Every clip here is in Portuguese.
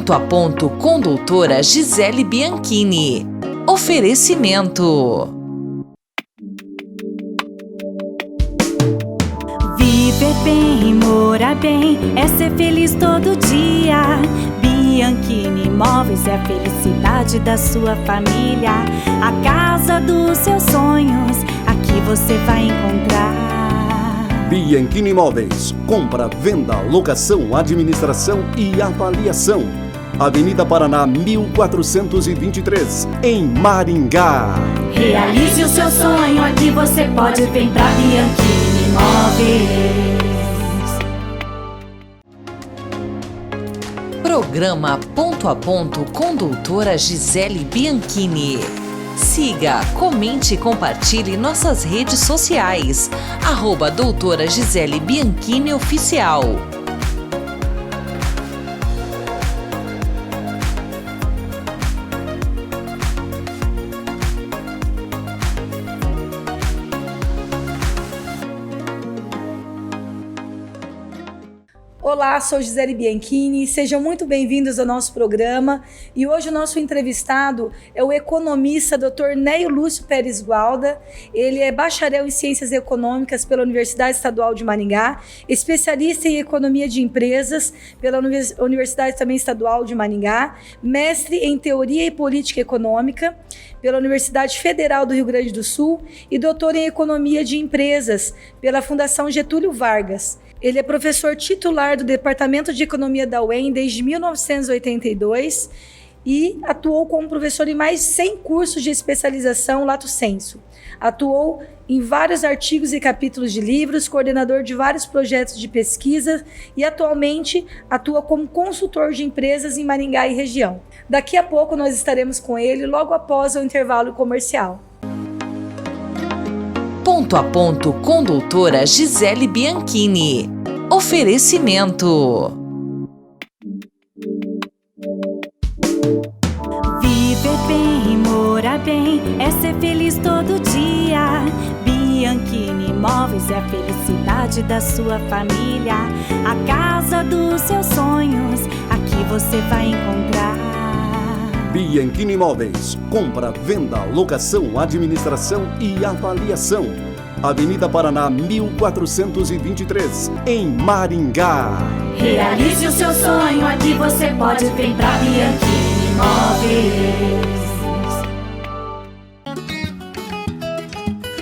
Ponto a Ponto com doutora Gisele Bianchini. Oferecimento. Viver bem, morar bem, é ser feliz todo dia. Bianchini Imóveis é a felicidade da sua família. A casa dos seus sonhos, aqui você vai encontrar. Bianchini Imóveis, compra, venda, locação, administração e avaliação. Avenida Paraná 1423, em Maringá. Realize o seu sonho, aqui você pode vir pra Bianchini Imóveis. Programa Ponto a Ponto com doutora Gisele Bianchini. Siga, comente e compartilhe nossas redes sociais. @doutora Gisele Bianchini Oficial. Olá, sou Gisele Bianchini, sejam muito bem-vindos ao nosso programa e hoje o nosso entrevistado é o economista Dr. Neio Lúcio Pérez Gualda. Ele é bacharel em Ciências Econômicas pela Universidade Estadual de Maringá, especialista em Economia de Empresas pela Universidade também Estadual de Maringá, mestre em Teoria e Política Econômica pela Universidade Federal do Rio Grande do Sul e doutor em Economia de Empresas pela Fundação Getúlio Vargas. Ele é professor titular do Departamento de Economia da UEM desde 1982 e atuou como professor em mais de 100 cursos de especialização lato sensu. Atuou em vários artigos e capítulos de livros, coordenador de vários projetos de pesquisa e atualmente atua como consultor de empresas em Maringá e região. Daqui a pouco nós estaremos com ele logo após o intervalo comercial. Ponto a Ponto com doutora Gisele Bianchini. Oferecimento. Viver bem, morar bem, é ser feliz todo dia. Bianchini Imóveis é a felicidade da sua família. A casa dos seus sonhos, aqui você vai encontrar. Bianchini Imóveis, compra, venda, locação, administração e avaliação. Avenida Paraná 1423, em Maringá. Realize o seu sonho, aqui você pode vir pra Bianchini Imóveis.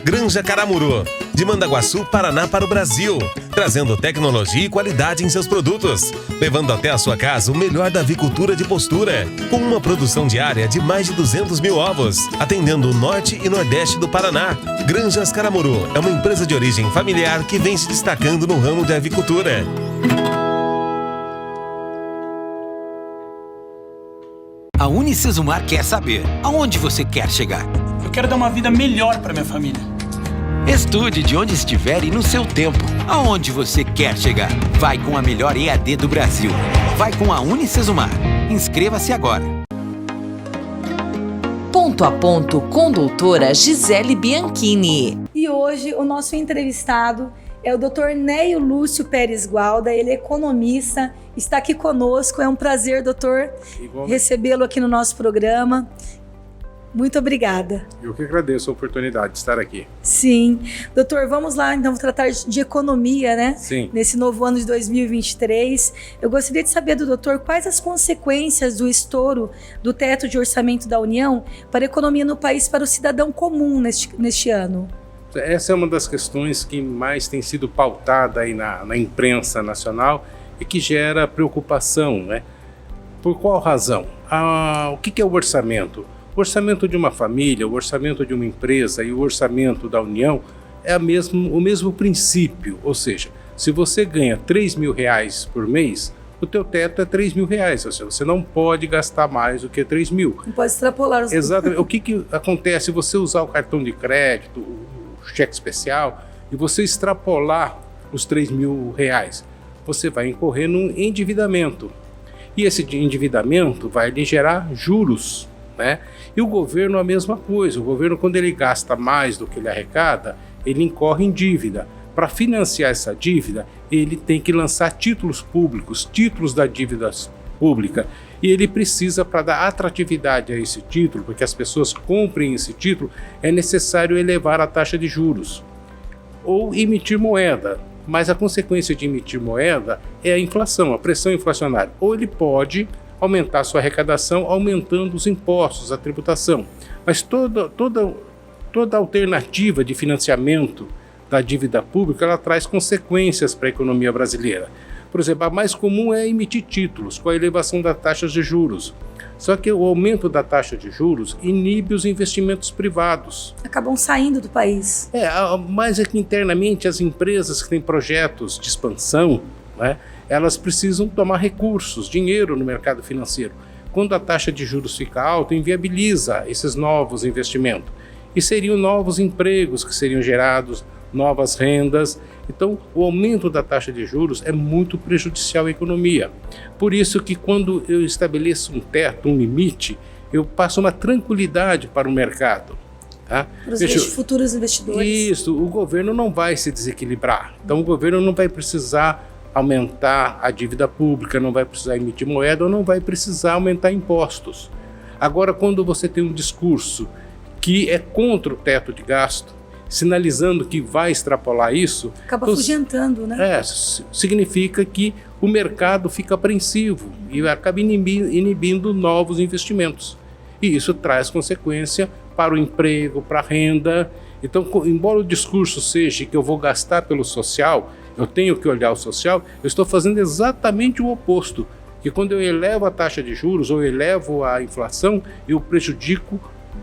Granja Caramuru, de Mandaguaçu, Paraná para o Brasil, trazendo tecnologia e qualidade em seus produtos, levando até a sua casa o melhor da avicultura de postura, com uma produção diária de mais de 200 mil ovos, atendendo o norte e nordeste do Paraná. Granjas Caramuru é uma empresa de origem familiar que vem se destacando no ramo de avicultura. A Unicesumar quer saber aonde você quer chegar. Eu quero dar uma vida melhor para minha família. Estude de onde estiver e no seu tempo. Aonde você quer chegar? Vai com a melhor EAD do Brasil. Vai com a Unicesumar. Inscreva-se agora. Ponto a Ponto com doutora Gisele Bianchini. E hoje o nosso entrevistado é o Dr. Neio Lúcio Pérez Gualda. Ele é economista, está aqui conosco. É um prazer, doutor, recebê-lo aqui no nosso programa. Muito obrigada. Eu que agradeço a oportunidade de estar aqui. Sim. Doutor, vamos lá então tratar de economia, né? Sim. Nesse novo ano de 2023. Eu gostaria de saber do doutor quais as consequências do estouro do teto de orçamento da União para a economia no país, para o cidadão comum neste ano. Essa é uma das questões que mais tem sido pautada aí na imprensa nacional e que gera preocupação, né? Por qual razão? O que é o orçamento? O orçamento de uma família, o orçamento de uma empresa e o orçamento da União é o mesmo princípio, ou seja, se você ganha R$3.000 por mês, o teu teto é R$3.000, ou seja, você não pode gastar mais do que R$3.000. Não pode extrapolar os... Exatamente. O que acontece se você usar o cartão de crédito, o cheque especial, e você extrapolar os R$3.000? Você vai incorrer num endividamento. E esse endividamento vai lhe gerar juros, né? E o governo a mesma coisa. O governo, quando ele gasta mais do que ele arrecada, ele incorre em dívida. Para financiar essa dívida, ele tem que lançar títulos públicos, títulos da dívida pública. E ele precisa, para dar atratividade a esse título, porque as pessoas comprem esse título, é necessário elevar a taxa de juros ou emitir moeda. Mas a consequência de emitir moeda é a inflação, a pressão inflacionária. Ou ele pode aumentar sua arrecadação aumentando os impostos, a tributação. Mas toda alternativa de financiamento da dívida pública, ela traz consequências para a economia brasileira. Por exemplo, a mais comum é emitir títulos com a elevação das taxas de juros. Só que o aumento da taxa de juros inibe os investimentos privados. Acabam saindo do país. Mas é que internamente as empresas que têm projetos de expansão, né, elas precisam tomar recursos, dinheiro no mercado financeiro. Quando a taxa de juros fica alta, inviabiliza esses novos investimentos. E seriam novos empregos que seriam gerados, novas rendas. Então, o aumento da taxa de juros é muito prejudicial à economia. Por isso que quando eu estabeleço um teto, um limite, eu passo uma tranquilidade para o mercado. Tá? Para os futuros investidores. Isso, o governo não vai se desequilibrar. Então, o governo não vai precisar aumentar a dívida pública, não vai precisar emitir moeda ou não vai precisar aumentar impostos. Agora, quando você tem um discurso que é contra o teto de gasto, sinalizando que vai extrapolar isso... Acaba afugentando, né? Significa que o mercado fica apreensivo e acaba inibindo novos investimentos. E isso traz consequência para o emprego, para a renda. Então, embora o discurso seja que eu vou gastar pelo social, eu tenho que olhar o social, eu estou fazendo exatamente o oposto. Que quando eu elevo a taxa de juros ou elevo a inflação, eu prejudico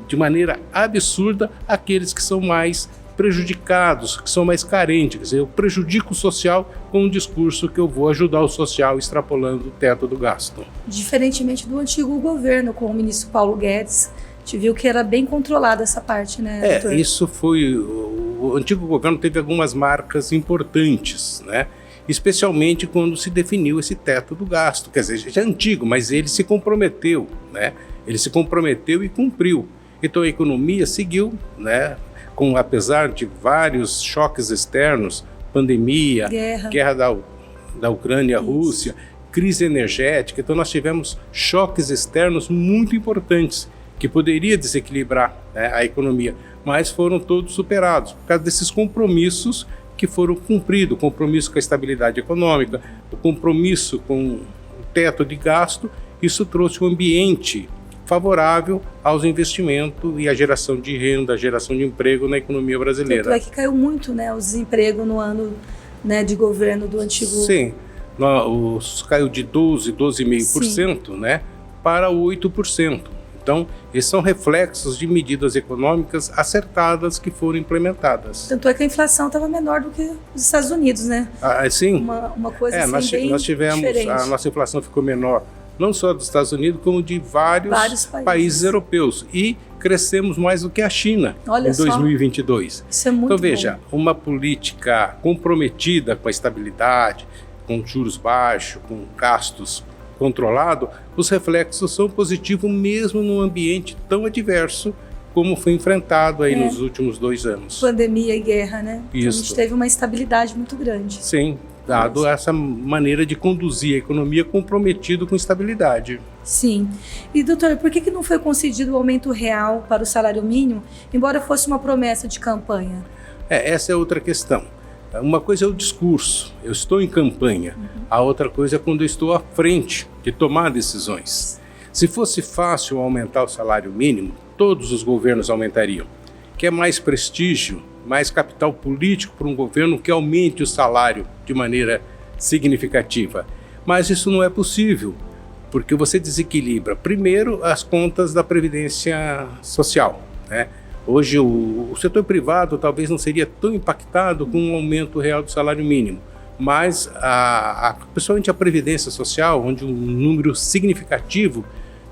de maneira absurda aqueles que são mais prejudicados, que são mais carentes. Quer dizer, eu prejudico o social com um discurso que eu vou ajudar o social extrapolando o teto do gasto. Diferentemente do antigo governo, com o ministro Paulo Guedes, a gente viu que era bem controlada essa parte, né, doutor? Isso foi... O antigo governo teve algumas marcas importantes, né? Especialmente quando se definiu esse teto do gasto. Quer dizer, já é antigo, mas ele se comprometeu, né? Ele se comprometeu e cumpriu. Então a economia seguiu, né? Apesar de vários choques externos, pandemia, guerra da Ucrânia, Rússia, crise energética. Então nós tivemos choques externos muito importantes que poderia desequilibrar, né, a economia, mas foram todos superados por causa desses compromissos que foram cumpridos, o compromisso com a estabilidade econômica, o compromisso com o teto de gasto. Isso trouxe um ambiente favorável aos investimentos e à geração de renda, à geração de emprego na economia brasileira. Tanto é que caiu muito, né, o desemprego no ano, né, de governo do antigo... Sim, caiu de 12,5%, né, para 8%. Então, esses são reflexos de medidas econômicas acertadas que foram implementadas. Tanto é que a inflação estava menor do que os Estados Unidos, né? Sim. Uma coisa assim, bem nós tivemos diferente. A nossa inflação ficou menor, não só dos Estados Unidos, como de vários países europeus. E crescemos mais do que a China em 2022. Isso é muito Então, veja, uma política comprometida com a estabilidade, com juros baixos, com gastos controlado, os reflexos são positivos mesmo num ambiente tão adverso como foi enfrentado aí nos últimos 2 anos. Pandemia e guerra, né? Isso. Então a gente teve uma estabilidade muito grande. Sim, dado essa maneira de conduzir a economia comprometido com estabilidade. Sim. E, doutor, por que não foi concedido o aumento real para o salário mínimo, embora fosse uma promessa de campanha? Essa é outra questão. Uma coisa é o discurso, eu estou em campanha. A outra coisa é quando eu estou à frente de tomar decisões. Se fosse fácil aumentar o salário mínimo, todos os governos aumentariam. Quer mais prestígio, mais capital político para um governo que aumente o salário de maneira significativa. Mas isso não é possível, porque você desequilibra, primeiro, as contas da Previdência Social, né? Hoje o setor privado talvez não seria tão impactado com um aumento real do salário mínimo, mas principalmente a Previdência Social, onde um número significativo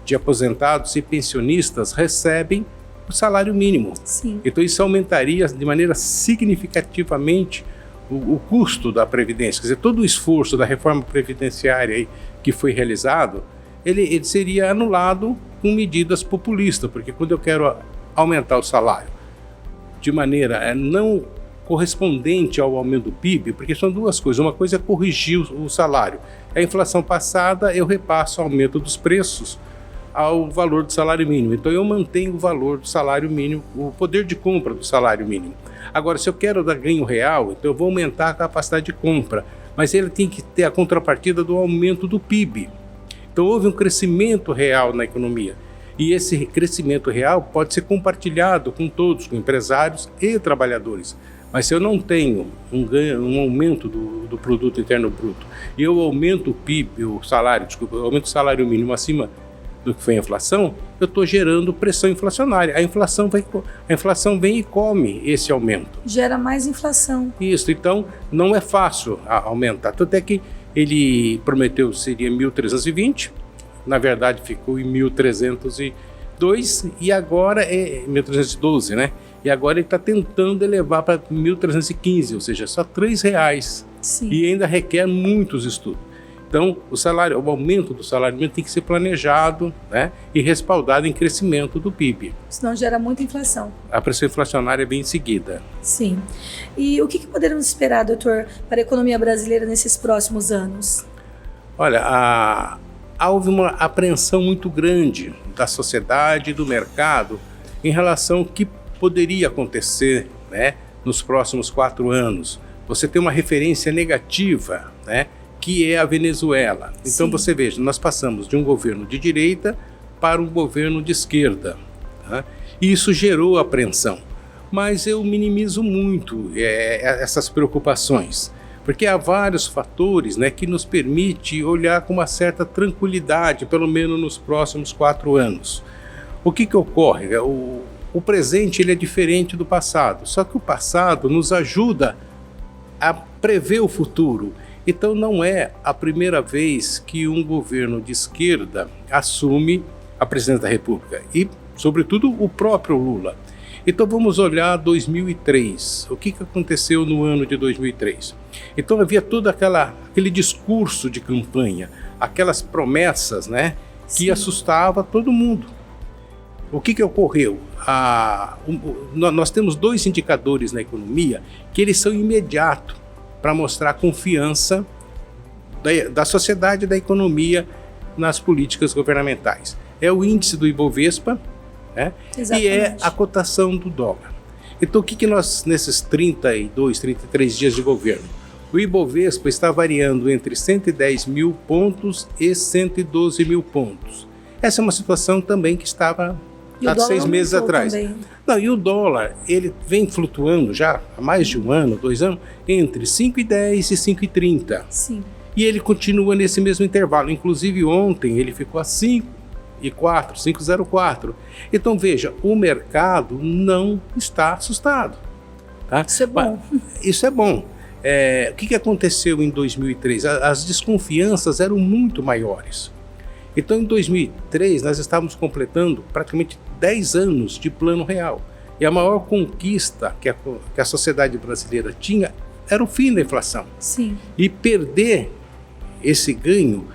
de aposentados e pensionistas recebem o salário mínimo. Sim. Então isso aumentaria de maneira significativamente o custo da Previdência. Quer dizer, todo o esforço da reforma previdenciária aí que foi realizado, ele seria anulado com medidas populistas, porque quando eu quero aumentar o salário de maneira não correspondente ao aumento do PIB, porque são duas coisas. Uma coisa é corrigir o salário. A inflação passada, eu repasso o aumento dos preços ao valor do salário mínimo. Então eu mantenho o valor do salário mínimo, o poder de compra do salário mínimo. Agora, se eu quero dar ganho real, então eu vou aumentar a capacidade de compra, mas ele tem que ter a contrapartida do aumento do PIB. Então houve um crescimento real na economia. E esse crescimento real pode ser compartilhado com todos, com empresários e trabalhadores. Mas se eu não tenho um aumento do produto interno bruto e eu aumento o PIB, eu aumento o salário mínimo acima do que foi a inflação, eu estou gerando pressão inflacionária. A inflação vem e come esse aumento. Gera mais inflação. Isso, então não é fácil aumentar. Tanto é que ele prometeu que seria 1.320, na verdade ficou em 1.302 e agora é 1.312, né? E agora ele está tentando elevar para 1.315, ou seja, só R$3. Sim. E ainda requer muitos estudos. Então, o aumento do salário mínimo tem que ser planejado, né, e respaldado em crescimento do PIB. Senão gera muita inflação. A pressão inflacionária vem em seguida. Sim. E o que poderemos esperar, doutor, para a economia brasileira nesses próximos anos? Olha, houve uma apreensão muito grande da sociedade e do mercado em relação ao que poderia acontecer, né, nos próximos 4 anos. Você tem uma referência negativa, né, que é a Venezuela. Então Sim. você veja, nós passamos de um governo de direita para um governo de esquerda, tá? E isso gerou apreensão. Mas eu minimizo muito essas preocupações, porque há vários fatores, né, que nos permitem olhar com uma certa tranquilidade, pelo menos nos próximos 4 anos. O que ocorre? O presente ele é diferente do passado, só que o passado nos ajuda a prever o futuro. Então não é a primeira vez que um governo de esquerda assume a presidência da República e, sobretudo, o próprio Lula. Então vamos olhar 2003. O que aconteceu no ano de 2003? Então havia todo aquele discurso de campanha, aquelas promessas, né, que Sim. assustava todo mundo. O que ocorreu? Nós temos 2 indicadores na economia que eles são imediatos para mostrar a confiança da sociedade e da economia nas políticas governamentais. É o índice do Ibovespa, né? E é a cotação do dólar. Então o que nós, nesses 32, 33 dias de governo, o Ibovespa está variando entre 110 mil pontos e 112 mil pontos. Essa é uma situação também que estava há 6 meses atrás. Também. Não, e o dólar, ele vem flutuando já há mais de 1 ano, 2 anos, entre 5,10 e 5,30. Sim. E ele continua nesse mesmo intervalo. Inclusive ontem ele ficou a 5,04, 5,04. Então veja, o mercado não está assustado. Tá? Isso é bom. Isso é bom. O que aconteceu em 2003? As desconfianças eram muito maiores. Então, em 2003, nós estávamos completando praticamente 10 anos de Plano Real. E a maior conquista que a sociedade brasileira tinha era o fim da inflação. Sim. E perder esse ganho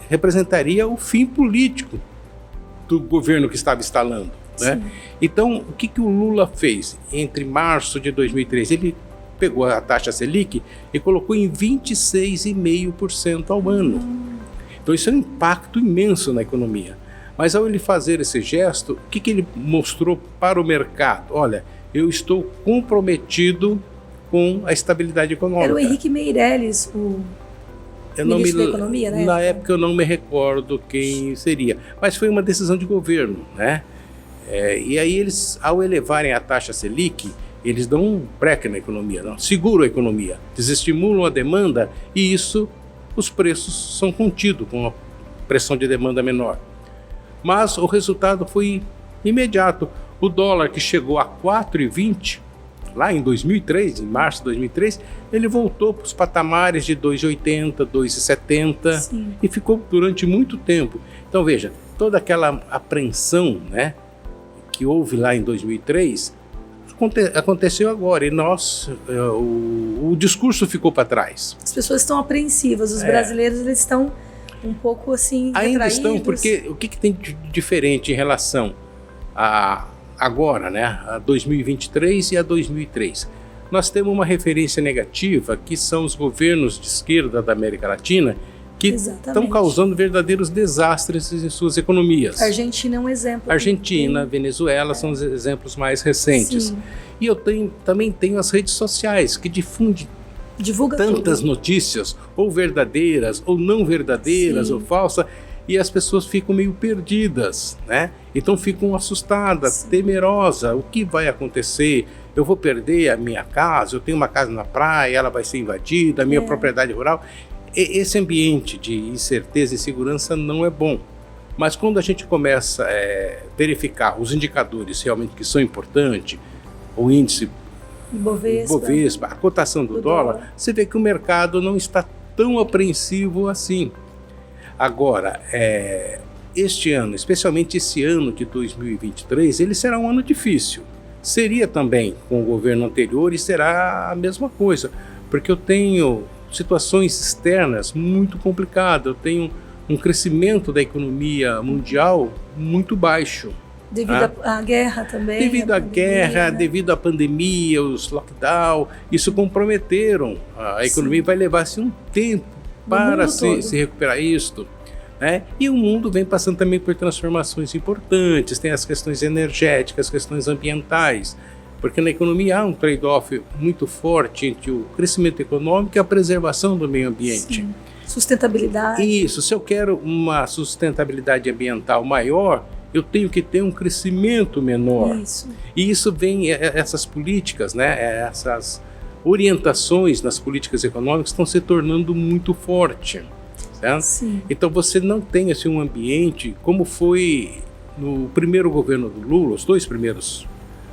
representaria o fim político do governo que estava instalando, né? Então, o que o Lula fez entre março de 2003? Ele pegou a taxa Selic e colocou em 26,5% ao ano. Então isso é um impacto imenso na economia. Mas ao ele fazer esse gesto, o que ele mostrou para o mercado? Olha, eu estou comprometido com a estabilidade econômica. Era o Henrique Meirelles, o ministro da Economia, né? Na época eu não me recordo quem seria, mas foi uma decisão de governo, né? E aí eles, ao elevarem a taxa Selic, eles dão um break na economia, não? Seguram a economia, desestimulam a demanda e isso, os preços são contidos com a pressão de demanda menor. Mas o resultado foi imediato. O dólar, que chegou a 4,20 lá em 2003, em março de 2003, ele voltou para os patamares de 2,80, 2,70 e ficou durante muito tempo. Então veja, toda aquela apreensão, né, que houve lá em 2003 aconteceu agora e o discurso ficou para trás. As pessoas estão apreensivas, os brasileiros eles estão um pouco assim ainda retraídos. Estão, porque o que tem de diferente em relação a agora, né, a 2023 e a 2003? nós temos uma referência negativa, que são os governos de esquerda da América Latina, que estão causando verdadeiros desastres em suas economias. A Argentina é um exemplo. Argentina, Venezuela são os exemplos mais recentes. Sim. E eu também tenho as redes sociais, que divulga tantas tudo. Notícias, ou verdadeiras, ou não verdadeiras, ou falsas, e as pessoas ficam meio perdidas, né? Então ficam assustadas, temerosas. O que vai acontecer? Eu vou perder a minha casa? Eu tenho uma casa na praia, ela vai ser invadida, a minha propriedade rural. Esse ambiente de incerteza e insegurança não é bom. Mas quando a gente começa a verificar os indicadores realmente que são importantes, o índice Bovespa, a cotação do dólar, você vê que o mercado não está tão apreensivo assim. Agora, este ano, especialmente esse ano de 2023, ele será um ano difícil. Seria também com o governo anterior e será a mesma coisa, porque eu tenho situações externas muito complicadas, eu tenho um crescimento da economia mundial muito baixo. Devido à guerra também. Devido à guerra, devido à pandemia, os lockdown, isso comprometeram a economia. Vai levar-se um tempo para se recuperar isto. Né? E o mundo vem passando também por transformações importantes, tem as questões energéticas, as questões ambientais, porque na economia há um trade-off muito forte entre o crescimento econômico e a preservação do meio ambiente. Sim. Sustentabilidade. Isso, se eu quero uma sustentabilidade ambiental maior, eu tenho que ter um crescimento menor. Isso. E isso vem, essas políticas, né, essas orientações nas políticas econômicas estão se tornando muito fortes. Sim. Então você não tem assim, um ambiente como foi no primeiro governo do Lula, os 2 primeiros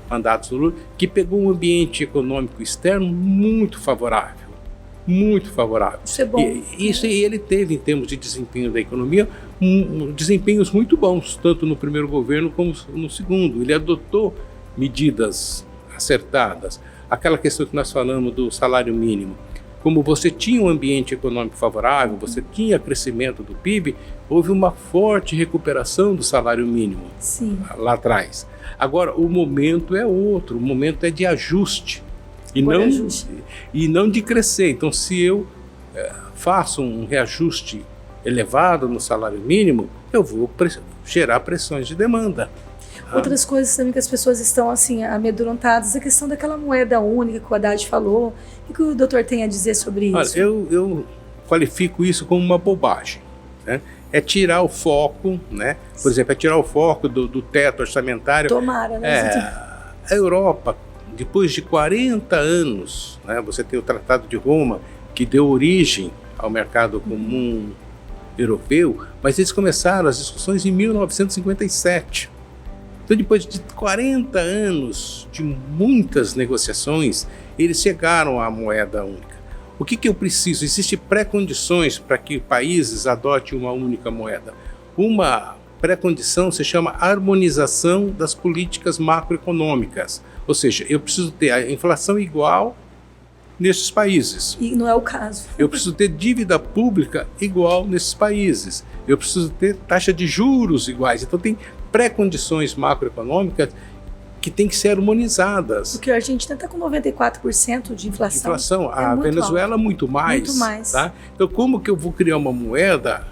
mandatos do Lula, que pegou um ambiente econômico externo muito favorável. Muito favorável. Isso é bom. E ele teve, em termos de desempenho da economia, desempenhos muito bons, tanto no primeiro governo como no segundo. Ele adotou medidas acertadas. Aquela questão que nós falamos do salário mínimo. Como você tinha um ambiente econômico favorável, você tinha crescimento do PIB, houve uma forte recuperação do salário mínimo. Sim. Lá atrás. Agora, o momento é outro, o momento é de ajuste. E não de crescer. Então, se eu faço um reajuste elevado no salário mínimo, eu vou gerar pressões de demanda. Outras coisas também que as pessoas estão assim amedrontadas, a questão daquela moeda única que o Haddad falou. O que o doutor tem a dizer sobre isso? Olha, eu qualifico isso como uma bobagem. Né? É tirar o foco, né? Por exemplo, é tirar o foco do teto orçamentário. Tomara, né? A Europa, depois de 40 anos, né, você tem o Tratado de Roma, que deu origem ao mercado comum europeu, mas eles começaram as discussões em 1957. Então, depois de 40 anos de muitas negociações, eles chegaram à moeda única. O que eu preciso? Existem pré-condições para que países adotem uma única moeda. Uma pré-condição se chama harmonização das políticas macroeconômicas. Ou seja, eu preciso ter a inflação igual nesses países. E não é o caso. Eu preciso ter dívida pública igual nesses países. Eu preciso ter taxa de juros iguais. Então, tem pré-condições macroeconômicas que têm que ser harmonizadas. Porque a Argentina está com 94% de inflação. A Venezuela muito mais. Muito mais. Tá? Então, como que eu vou criar uma moeda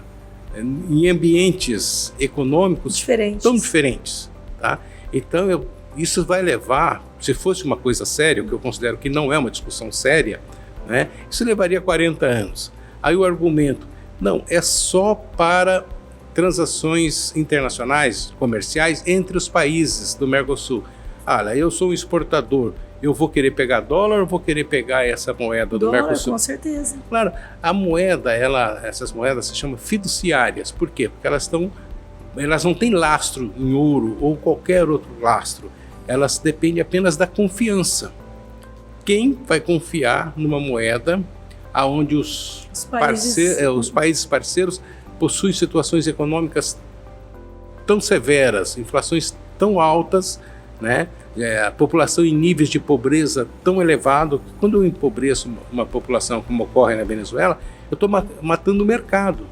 em ambientes econômicos tão diferentes? Tá? Então, isso vai levar, se fosse uma coisa séria, o que eu considero que não é uma discussão séria, né? Isso levaria 40 anos. Aí o argumento, não, é só para transações internacionais, comerciais, entre os países do Mercosul. Olha, eu sou um exportador, eu vou querer pegar dólar ou vou querer pegar essa moeda do Mercosul? Com certeza. Claro, a moeda, essas moedas se chamam fiduciárias. Por quê? Porque elas não têm lastro em ouro ou qualquer outro lastro. Elas dependem apenas da confiança. Quem vai confiar numa moeda onde os países parceiros possuem situações econômicas tão severas, inflações tão altas, né? A população em níveis de pobreza tão elevados, que quando eu empobreço uma população como ocorre na Venezuela, eu estou matando o mercado.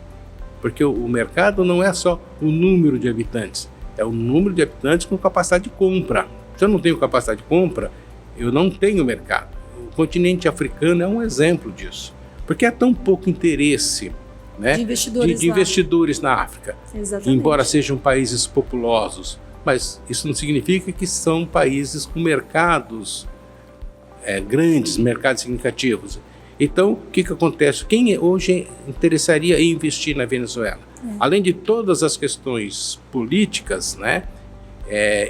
Porque o mercado não é só o número de habitantes, é o número de habitantes com capacidade de compra. Se eu não tenho capacidade de compra, eu não tenho mercado. continente africano é um exemplo disso. Porque há tão pouco interesse, né, de investidores na África. Exatamente. Embora sejam países populosos. Mas isso não significa que são países com mercados grandes, mercados significativos. Então, o que acontece? Quem hoje interessaria em investir na Venezuela? Além de todas as questões políticas, né,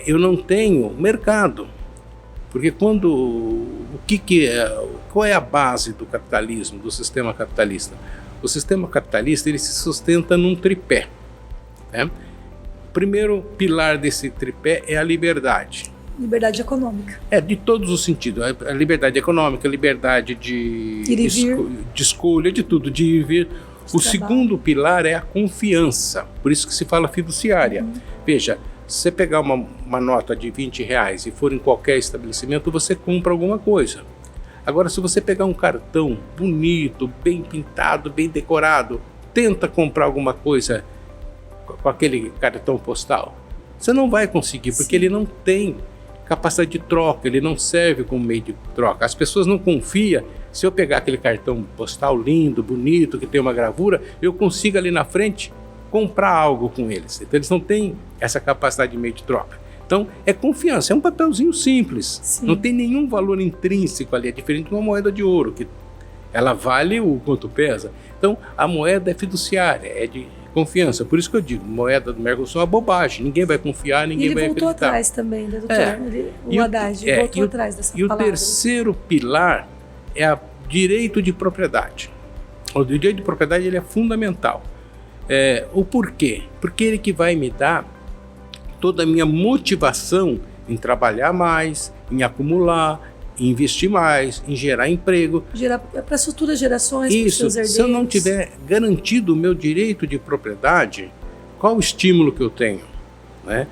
eu não tenho mercado. Porque qual é a base do capitalismo, do sistema capitalista? O sistema capitalista ele se sustenta num tripé, né? O primeiro pilar desse tripé é a liberdade. Liberdade econômica. De todos os sentidos. A liberdade econômica, a liberdade de escolha, de tudo, de ir e vir. O segundo pilar é a confiança. Por isso que se fala fiduciária. Veja, se você pegar uma nota de R$20 e for em qualquer estabelecimento, você compra alguma coisa. Agora, se você pegar um cartão bonito, bem pintado, bem decorado, tenta comprar alguma coisa com aquele cartão postal, você não vai conseguir, porque ele não tem capacidade de troca, ele não serve como meio de troca. As pessoas não confiam. Se eu pegar aquele cartão postal lindo, bonito, que tem uma gravura, eu consigo ali na frente comprar algo com eles. Então eles não têm essa capacidade de meio de troca. Então é confiança, é um papelzinho simples. Sim. Não tem nenhum valor intrínseco ali, é diferente de uma moeda de ouro, que ela vale o quanto pesa. Então a moeda é fiduciária, é de confiança. Por isso que eu digo, moeda do Mercosul é uma bobagem, ninguém vai confiar, ninguém vai acreditar. Ele voltou atrás também, né, doutor? O Haddad voltou atrás dessa palavra. E o terceiro pilar é o direito de propriedade. O direito de propriedade ele é fundamental. O porquê? Porque ele que vai me dar toda a minha motivação em trabalhar mais, em acumular, em investir mais, em gerar emprego. Para as futuras gerações, para os seus herdeiros. Se eu não tiver garantido o meu direito de propriedade, qual o estímulo que eu tenho? Né?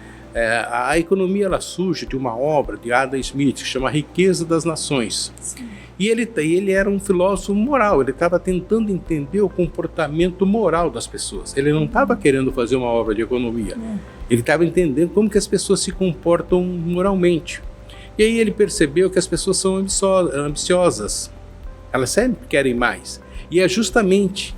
A economia ela surge de uma obra de Adam Smith, que chama Riqueza das Nações. Sim. E ele era um filósofo moral, ele estava tentando entender o comportamento moral das pessoas. Ele não estava querendo fazer uma obra de economia, ele estava entendendo como que as pessoas se comportam moralmente. E aí ele percebeu que as pessoas são ambiciosas, elas sempre querem mais. E é justamente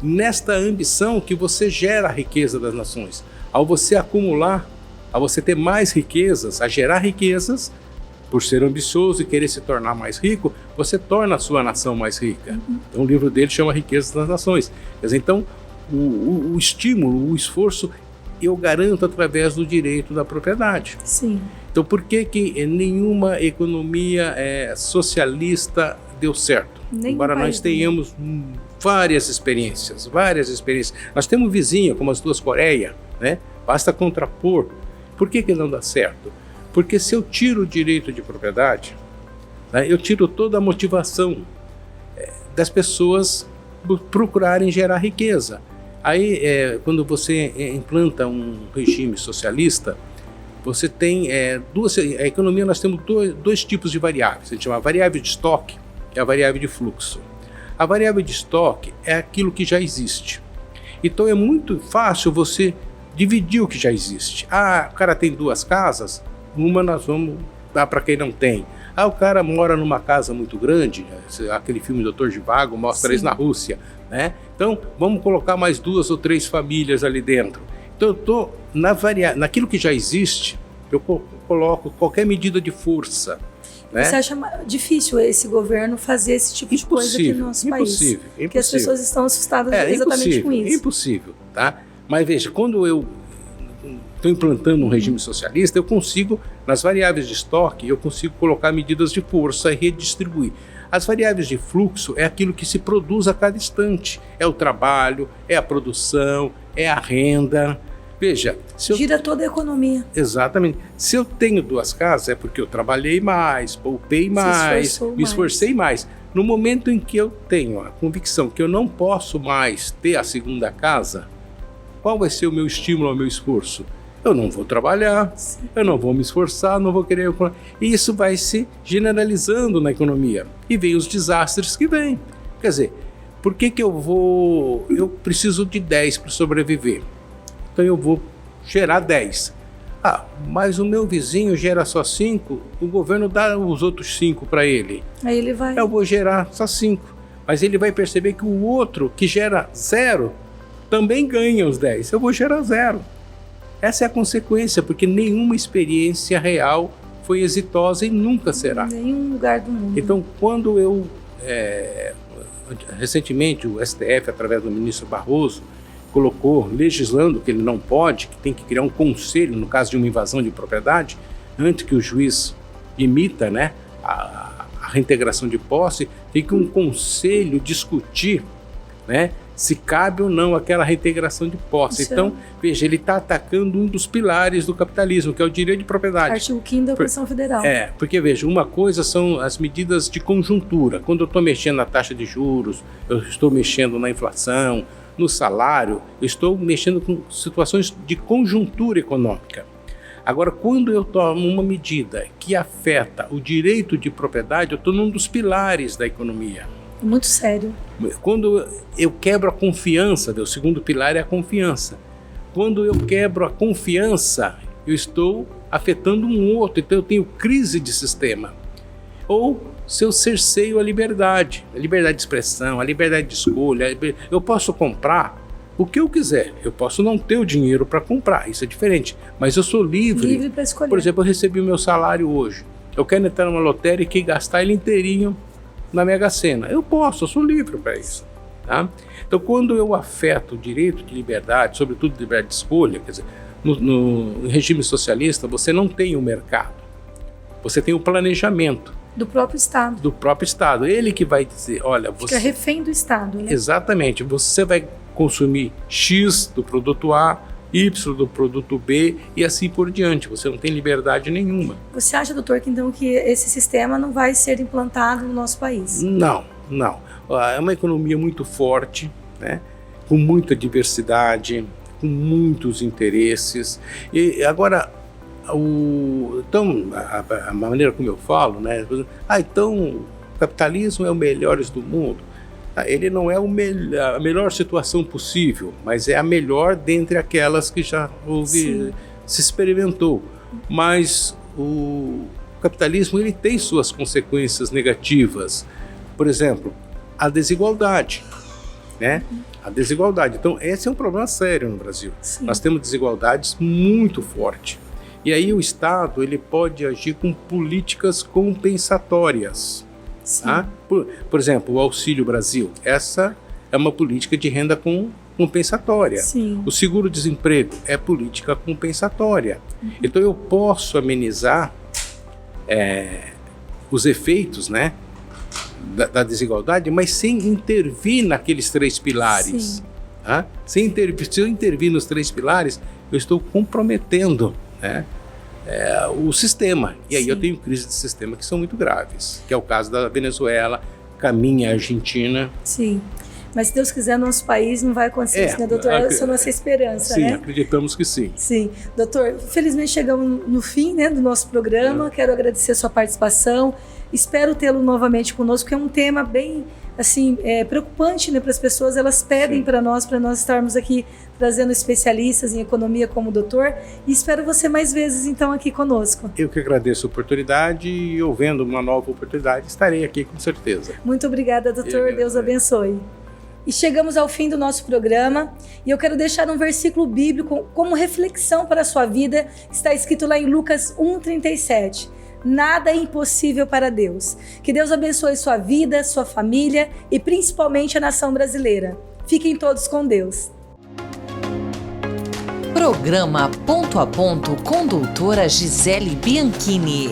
nesta ambição que você gera a riqueza das nações. Ao você acumular, ao você ter mais riquezas, a gerar riquezas, por ser ambicioso e querer se tornar mais rico, você torna a sua nação mais rica. Então o livro dele chama Riqueza das Nações. Quer dizer, então o estímulo, o esforço, eu garanto através do direito da propriedade. Sim. Então por que nenhuma economia socialista deu certo? Embora nós tenhamos várias experiências. Nós temos vizinha, como as duas Coreias, né? Basta contrapor. Por que não dá certo? Porque se eu tiro o direito de propriedade, né, eu tiro toda a motivação das pessoas procurarem gerar riqueza. Aí, quando você implanta um regime socialista, você tem a economia nós temos dois tipos de variáveis. A gente chama a variável de estoque e a variável de fluxo. A variável de estoque é aquilo que já existe. Então é muito fácil você dividir o que já existe. O cara tem 2 casas, uma nós vamos dar para quem não tem. O cara mora numa casa muito grande, aquele filme Dr. Zhivago mostra isso na Rússia, né? Então vamos colocar mais 2 ou 3 famílias ali dentro. Então eu estou naquilo que já existe, eu coloco qualquer medida de força. Né? Você acha difícil esse governo fazer esse tipo de coisa aqui no nosso país? Impossível. Porque as pessoas estão assustadas exatamente com isso. Impossível, tá? Mas veja, quando eu estou implantando um regime socialista, eu consigo, nas variáveis de estoque, eu consigo colocar medidas de força e redistribuir. As variáveis de fluxo é aquilo que se produz a cada instante. É o trabalho, é a produção, é a renda. Veja... Gira toda a economia. Exatamente. Se eu tenho 2 casas, é porque eu trabalhei mais, poupei mais, me esforcei mais. No momento em que eu tenho a convicção que eu não posso mais ter a segunda casa, qual vai ser o meu estímulo ao meu esforço? Eu não vou trabalhar, eu não vou me esforçar, não vou querer... E isso vai se generalizando na economia. E vem os desastres que vêm. Quer dizer, por que eu preciso de 10 para sobreviver? Então eu vou gerar 10. Mas o meu vizinho gera só 5, o governo dá os outros 5 para ele. Aí ele vai... Eu vou gerar só 5. Mas ele vai perceber que o outro, que gera 0, também ganha os 10. Eu vou gerar 0. Essa é a consequência, porque nenhuma experiência real foi exitosa e nunca será. Em nenhum lugar do mundo. Então, quando eu... recentemente, o STF, através do ministro Barroso, colocou, legislando que ele não pode, que tem que criar um conselho, no caso de uma invasão de propriedade, antes que o juiz emita, né, a reintegração de posse, tem que um conselho discutir, né, se cabe ou não aquela reintegração de posse. Então, veja, ele está atacando um dos pilares do capitalismo, que é o direito de propriedade. Artigo 5º da Constituição Federal. Porque veja, uma coisa são as medidas de conjuntura. Quando eu estou mexendo na taxa de juros, eu estou mexendo na inflação, no salário, eu estou mexendo com situações de conjuntura econômica. Agora, quando eu tomo uma medida que afeta o direito de propriedade, eu estou num dos pilares da economia. Muito sério. Quando eu quebro a confiança, o segundo pilar é a confiança. Quando eu quebro a confiança, eu estou afetando um outro, então eu tenho crise de sistema. Ou se eu cerceio a liberdade de expressão, a liberdade de escolha, eu posso comprar o que eu quiser, eu posso não ter o dinheiro para comprar, isso é diferente, mas eu sou livre para escolher. Por exemplo, eu recebi o meu salário hoje, eu quero entrar numa lotérica e gastar ele inteirinho na Mega Sena, eu sou livre para isso. Tá? Então, quando eu afeto o direito de liberdade, sobretudo liberdade de escolha, quer dizer, no regime socialista você não tem o mercado, você tem o planejamento. Do próprio Estado. Do próprio Estado. Ele que vai dizer, olha... Fica refém do Estado, né? Exatamente. Você vai consumir X do produto A, Y do produto B e assim por diante. Você não tem liberdade nenhuma. Você acha, doutor, que então que esse sistema não vai ser implantado no nosso país? Não. É uma economia muito forte, né? Com muita diversidade, com muitos interesses. E agora... Então, a maneira como eu falo, né? Então o capitalismo é o melhor do mundo. Ele não é a melhor situação possível, mas é a melhor dentre aquelas que já se experimentou. Mas o capitalismo ele tem suas consequências negativas. Por exemplo, a desigualdade, né? A desigualdade. Então, esse é um problema sério no Brasil. Sim. Nós temos desigualdades muito fortes. E aí o Estado ele pode agir com políticas compensatórias. Tá? Por exemplo, o Auxílio Brasil. Essa é uma política de renda compensatória. Sim. O seguro-desemprego é política compensatória. Então eu posso amenizar os efeitos, né, da desigualdade, mas sem intervir naqueles 3 pilares. Tá? Se eu intervir nos 3 pilares, eu estou comprometendo, né, o sistema. E aí eu tenho crises de sistema que são muito graves, que é o caso da Venezuela, caminha a Argentina. Sim. Mas se Deus quiser, nosso país não vai acontecer isso, né, doutor? Essa é a nossa esperança, sim, né? Sim, acreditamos que sim. Sim. Doutor, felizmente chegamos no fim, né, do nosso programa. Quero agradecer a sua participação. Espero tê-lo novamente conosco, porque é um tema bem, assim, preocupante, né, para as pessoas. Elas pedem para nós estarmos aqui trazendo especialistas em economia como o doutor. E espero você mais vezes, então, aqui conosco. Eu que agradeço a oportunidade e, vendo uma nova oportunidade, estarei aqui com certeza. Muito obrigada, doutor. Deus abençoe. E chegamos ao fim do nosso programa e eu quero deixar um versículo bíblico como reflexão para a sua vida, que está escrito lá em Lucas 1:37. Nada é impossível para Deus. Que Deus abençoe sua vida, sua família e principalmente a nação brasileira. Fiquem todos com Deus. Programa Ponto a Ponto com doutora Gisele Bianchini.